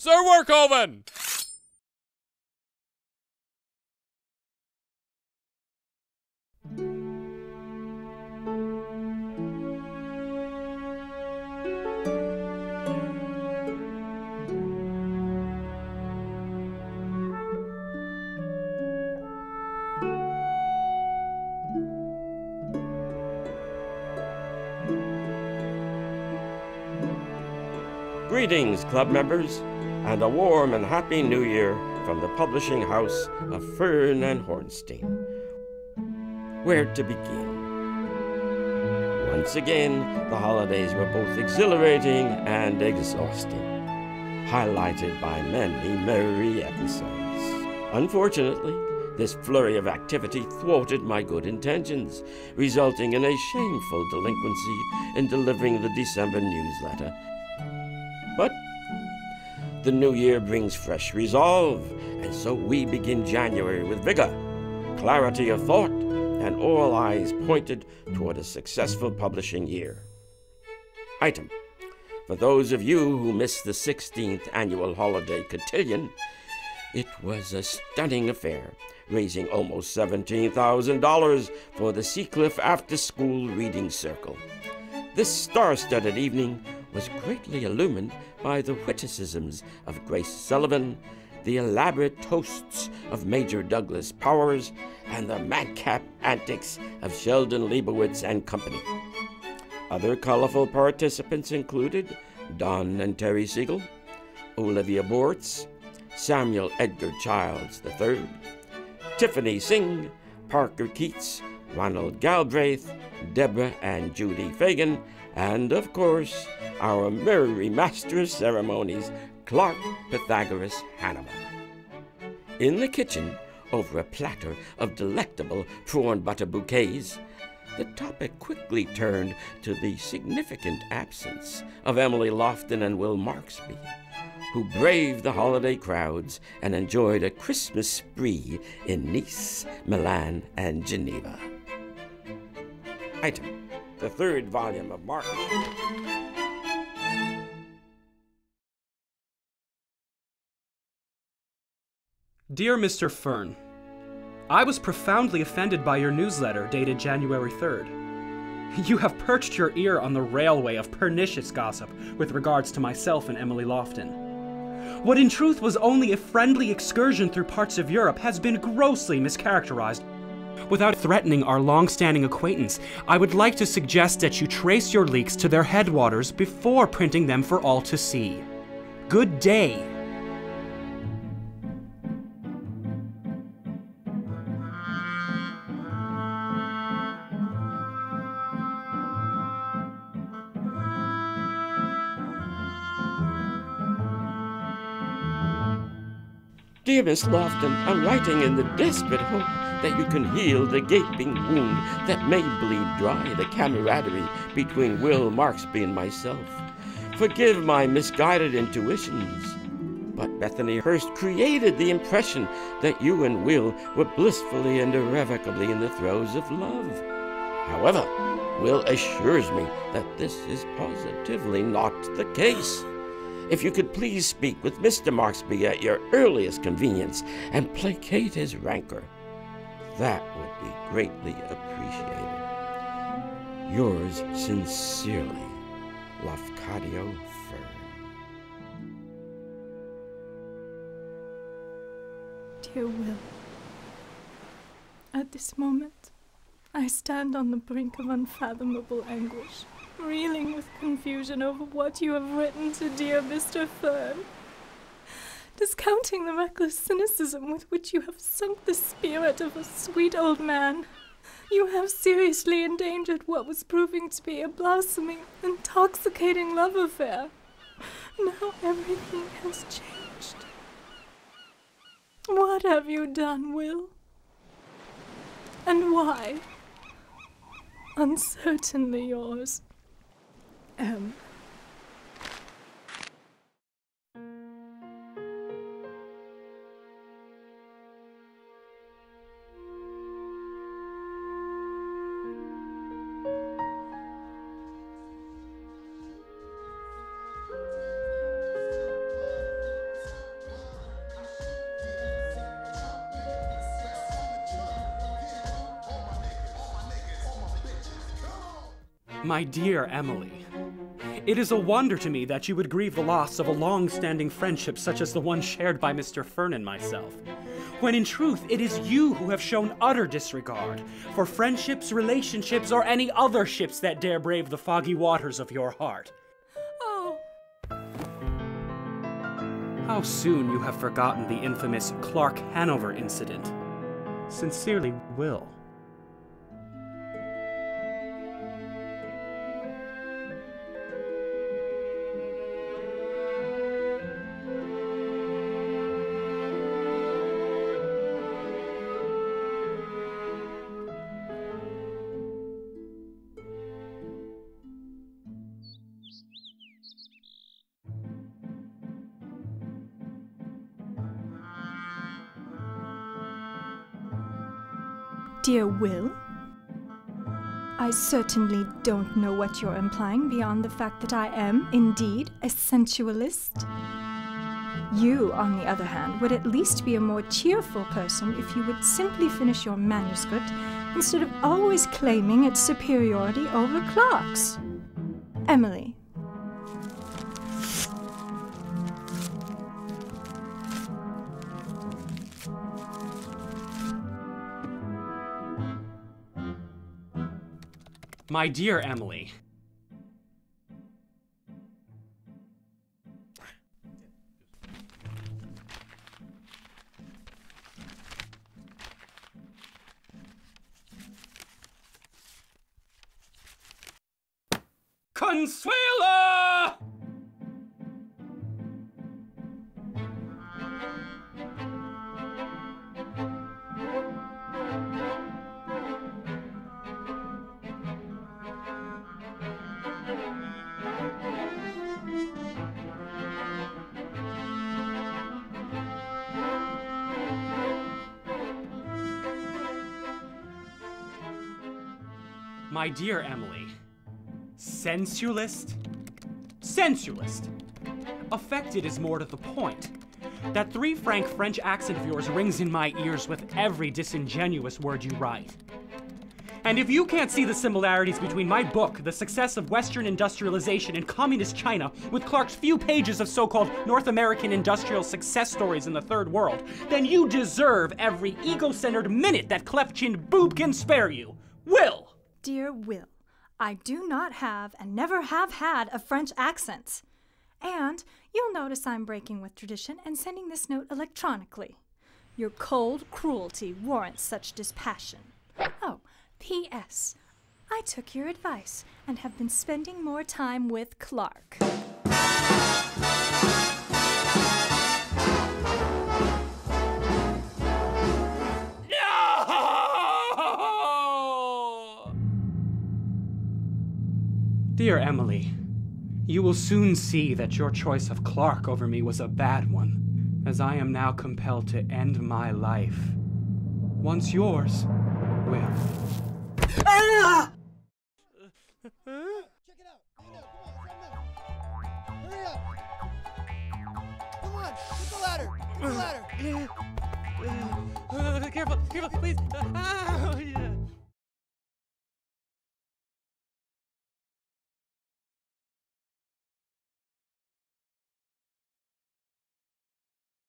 Sir Workoven! Greetings, club members, and a warm and happy new year from the publishing house of Fern and Hornstein. Where to begin? Once again, the holidays were both exhilarating and exhausting, highlighted by many merry episodes. Unfortunately, this flurry of activity thwarted my good intentions, resulting in a shameful delinquency in delivering the December newsletter. But the new year brings fresh resolve, and so we begin January with vigor, clarity of thought, and all eyes pointed toward a successful publishing year. Item: for those of you who missed the 16th annual holiday cotillion, it was a stunning affair, raising almost $17,000 for the Seacliff After School Reading Circle. This star-studded evening was greatly illumined by the witticisms of Grace Sullivan, the elaborate toasts of Major Douglas Powers, and the madcap antics of Sheldon Leibowitz and company. Other colorful participants included Don and Terry Siegel, Olivia Bortz, Samuel Edgar Childs III, Tiffany Singh, Parker Keats, Ronald Galbraith, Deborah and Judy Fagan, and, of course, our merry master of ceremonies, Clark Pythagoras Hanover. In the kitchen, over a platter of delectable prawn butter bouquets, the topic quickly turned to the significant absence of Emily Lofton and Will Marksby, who braved the holiday crowds and enjoyed a Christmas spree in Nice, Milan, and Geneva. Item: the third volume of Mark. Dear Mr. Fern, I was profoundly offended by your newsletter dated January 3rd. You have perched your ear on the railway of pernicious gossip with regards to myself and Emily Lofton. What in truth was only a friendly excursion through parts of Europe has been grossly mischaracterized. Without threatening our long-standing acquaintance, I would like to suggest that you trace your leaks to their headwaters before printing them for all to see. Good day. Dear Miss Lofton, I'm writing in the desperate hope that you can heal the gaping wound that may bleed dry the camaraderie between Will Marksby and myself. Forgive my misguided intuitions, but Bethany Hurst created the impression that you and Will were blissfully and irrevocably in the throes of love. However, Will assures me that this is positively not the case. If you could please speak with Mr. Marksby at your earliest convenience and placate his rancor, that would be greatly appreciated. Yours sincerely, Lafcadio Fern. Dear Will, at this moment, I stand on the brink of unfathomable anguish, reeling with confusion over what you have written to dear Mr. Fern. Discounting the reckless cynicism with which you have sunk the spirit of a sweet old man, you have seriously endangered what was proving to be a blossoming, intoxicating love affair. Now everything has changed. What have you done, Will? And why? Uncertainly yours, M. My dear Emily, it is a wonder to me that you would grieve the loss of a long-standing friendship such as the one shared by Mr. Fern and myself, when in truth it is you who have shown utter disregard for friendships, relationships, or any other ships that dare brave the foggy waters of your heart. Oh. How soon you have forgotten the infamous Clark Hanover incident. Sincerely, Will. Dear Will, I certainly don't know what you're implying beyond the fact that I am, indeed, a sensualist. You, on the other hand, would at least be a more cheerful person if you would simply finish your manuscript instead of always claiming its superiority over Clark's. Emily. My dear Emily. Consuela! My dear Emily, sensualist? Sensualist. Affected is more to the point. That 3 franc French accent of yours rings in my ears with every disingenuous word you write. And if you can't see the similarities between my book, The Success of Western Industrialization in Communist China, with Clark's few pages of so-called North American industrial success stories in the Third World, then you deserve every ego-centered minute that cleft-chinned boob can spare you. Will! Dear Will, I do not have and never have had a French accent. And you'll notice I'm breaking with tradition and sending this note electronically. Your cold cruelty warrants such dispassion. Oh, P.S. I took your advice and have been spending more time with Clark. Dear Emily, you will soon see that your choice of Clark over me was a bad one, as I am now compelled to end my life. Once yours, Will. Ah! Check it out! Hurry up! Come on! Get the ladder! Get the ladder! Careful, please.